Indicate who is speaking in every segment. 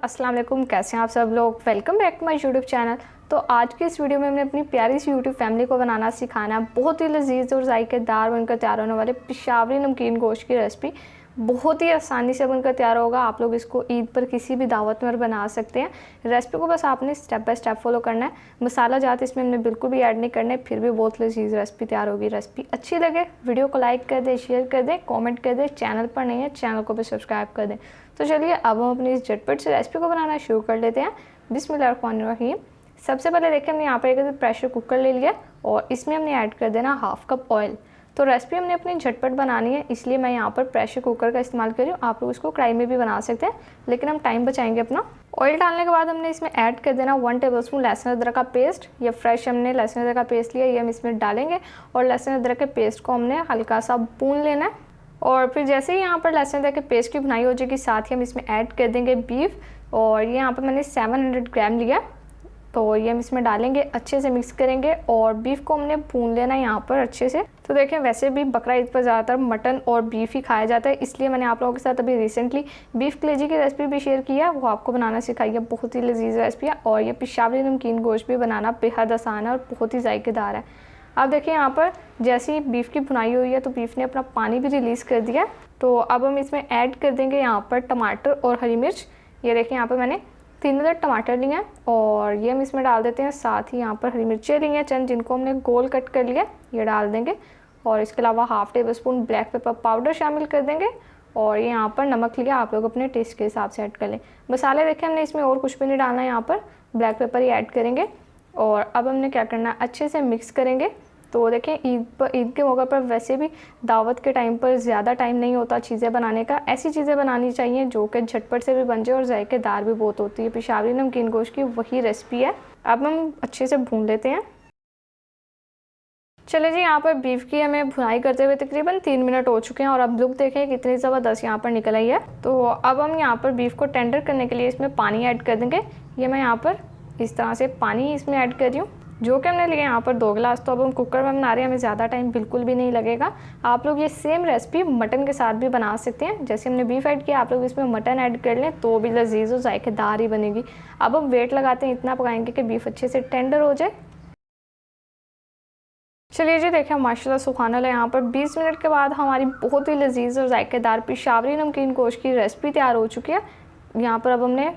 Speaker 1: अस्सलाम वालेकुम, कैसे हैं आप सब लोग। Welcome back to my YouTube channel. तो आज की इस वीडियो में हमने अपनी प्यारी सी यूट्यूब फैमिली को बनाना सिखाना है बहुत ही लजीज और जायकेदार बनकर तैयार होने वाले पेशावरी नमकीन गोश्त की रेसिपी। बहुत ही आसानी से बनकर तैयार होगा। आप लोग इसको ईद पर किसी भी दावत में बना सकते हैं। रेसिपी को बस आपने स्टेप बाय स्टेप फॉलो करना है। मसाला जात इसमें हमने बिल्कुल भी ऐड नहीं करना है, फिर भी बहुत लजीज रेसिपी तैयार होगी। रेसिपी अच्छी लगे वीडियो को लाइक कर दें, शेयर कर दें, कॉमेंट कर दें। चैनल पर नहीं है चैनल को भी सब्सक्राइब कर दें। तो चलिए अब हम अपनी इस झटपट से रेसिपी को बनाना शुरू कर लेते हैं। बिस्मिल्लाहिर्रहमानिर्रहीम। सबसे पहले देखिए हमने यहाँ पर एक प्रेशर कुकर ले लिया और इसमें हमने ऐड कर देना हाफ कप ऑयल। तो रेसिपी हमने अपनी झटपट बनानी है, इसलिए मैं यहाँ पर प्रेशर कुकर का इस्तेमाल कर रही हूँ। आप लोग इसको कढ़ाई में भी बना सकते हैं, लेकिन हम टाइम बचाएंगे अपना। ऑयल डालने के बाद हमने इसमें ऐड कर देना 1 टेबलस्पून लहसुन अदरक का पेस्ट। या फ्रेश हमने लहसुन अदरक का पेस्ट लिया, ये हम इसमें डालेंगे और लहसुन अदरक के पेस्ट को हमने हल्का सा भून लेना है। और फिर जैसे ही यहाँ पर लहसुन अदरक के पेस्ट की भुनाई हो जाएगी, साथ ही हम इसमें ऐड कर देंगे बीफ। और ये यहाँ पर मैंने 700 ग्राम लिया, तो ये हम इसमें डालेंगे, अच्छे से मिक्स करेंगे और बीफ को हमने भून लेना है यहाँ पर अच्छे से। तो देखें वैसे भी बकरा ईद पर ज़्यादातर मटन और बीफ ही खाया जाता है, इसलिए मैंने आप लोगों के साथ अभी रिसेंटली बीफ कलेजी की रेसिपी भी शेयर की है, वो आपको बनाना सिखाई है। बहुत ही लजीज रेसिपी है और ये पेशावरी नमकीन गोश्त भी बनाना बेहद आसान है और बहुत ही जायकेदार है। अब देखिए यहाँ पर जैसे ही बीफ की भुनाई हुई है तो बीफ ने अपना पानी भी रिलीज़ कर दिया। तो अब हम इसमें ऐड कर देंगे यहाँ पर टमाटर और हरी मिर्च। ये देखिए यहाँ पर मैंने 3 अदर टमाटर लिए हैं और ये हम इसमें डाल देते हैं। साथ ही यहाँ पर हरी मिर्चें ली हैं चंद, जिनको हमने गोल कट कर लिया, ये डाल देंगे। और इसके अलावा half tablespoon black pepper powder शामिल कर देंगे। और ये यहाँ पर नमक लिया, आप लोग अपने टेस्ट के हिसाब से ऐड कर लें। मसाले देखें हमने इसमें और कुछ भी नहीं डालना है, यहाँ पर ब्लैक पेपर ही ऐड करेंगे। और अब हमने क्या करना है, अच्छे से मिक्स करेंगे। तो देखें ईद के मौके पर वैसे भी दावत के टाइम पर ज़्यादा टाइम नहीं होता चीज़ें बनाने का। ऐसी चीज़ें बनानी चाहिए जो कि झटपट से भी बन जाए और जायकेदार भी बहुत होती है। पेशावरी नमकीन गोश्त की वही रेसिपी है। अब हम अच्छे से भून लेते हैं। चलिए जी, यहाँ पर बीफ की हमें भुनाई करते हुए तकरीबन 3 मिनट हो चुके हैं और अब लुक देखें कितनी ज़बरदस्त यहाँ पर निकल आई है। तो अब हम यहाँ पर बीफ को टेंडर करने के लिए इसमें पानी ऐड कर देंगे। ये मैं यहाँ पर इस तरह से पानी इसमें ऐड कर रही हूँ, जो कि हमने लिया यहाँ पर 2 गिलास। तो अब हम कुकर में बना रहे हैं, हमें ज़्यादा टाइम बिल्कुल भी नहीं लगेगा। आप लोग ये सेम रेसिपी मटन के साथ भी बना सकते हैं। जैसे हमने बीफ ऐड किया, आप लोग इसमें मटन ऐड कर लें तो भी लजीज और जायकेदार ही बनेगी। अब हम वेट लगाते हैं, इतना पकाएंगे कि बीफ अच्छे से टेंडर हो जाए। चलिए जी, देखिए माशाल्लाह सुभान अल्लाह, यहाँ पर 20 मिनट के बाद हमारी बहुत ही लजीज और जायकेदार पेशावरी नमकीन गोश्त की रेसिपी तैयार हो चुकी है। यहाँ पर अब हमने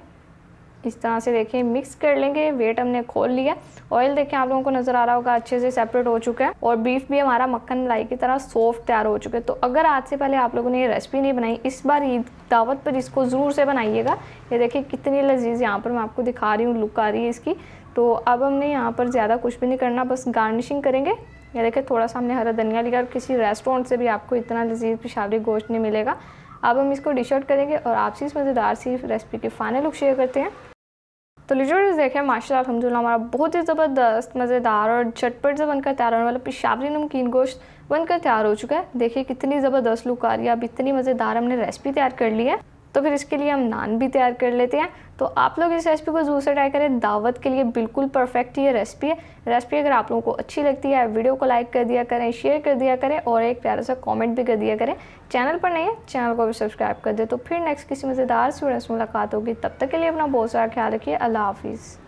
Speaker 1: इस तरह से देखिए मिक्स कर लेंगे। वेट हमने खोल लिया। ऑयल देखिए आप लोगों को नज़र आ रहा होगा अच्छे से सेपरेट हो चुका है और बीफ भी हमारा मक्खन मलाई की तरह सॉफ्ट तैयार हो चुके हैं। तो अगर आज से पहले आप लोगों ने ये रेसिपी नहीं बनाई, इस बार ईद दावत पर इसको ज़रूर से बनाइएगा। ये देखिए कितनी लजीज यहाँ पर मैं आपको दिखा रही हूँ, लुक आ रही है इसकी। तो अब हमने यहाँ पर ज़्यादा कुछ भी नहीं करना, बस गार्निशिंग करेंगे। ये देखिए थोड़ा सा हमने हरा धनिया लिया, और किसी रेस्टोरेंट से भी आपको इतना लजीज पेशावरी गोश्त नहीं मिलेगा। अब हम इसको डिश आउट करेंगे और आपसे इस मज़ेदार सी रेसिपी के फाइनल लुक शेयर करते हैं। तो लीजिए देखें माशाल्लाह अल्हम्दुलिल्लाह हमारा बहुत ही ज़बरदस्त मज़ेदार और झटपट से बनकर तैयार होने वाला पेशावरी नमकीन गोश्त बनकर तैयार हो चुका है। देखिए कितनी ज़बरदस्त लुक आ रही है। अब इतनी मज़ेदार हमने रेसिपी तैयार कर ली है, तो फिर इसके लिए हम नान भी तैयार कर लेते हैं। तो आप लोग इस रेसिपी को ज़रूर से ट्राई करें, दावत के लिए बिल्कुल परफेक्ट ये रेसिपी है। रेसिपी अगर आप लोगों को अच्छी लगती है, वीडियो को लाइक कर दिया करें, शेयर कर दिया करें और एक प्यारा सा कमेंट भी कर दिया करें। चैनल पर नहीं है चैनल को भी सब्सक्राइब कर दे। तो फिर नेक्स्ट किसी मज़ेदार सी मुलाकात होगी, तब तक के लिए अपना बहुत सारा ख्याल रखिए। अल्लाह हाफिज़।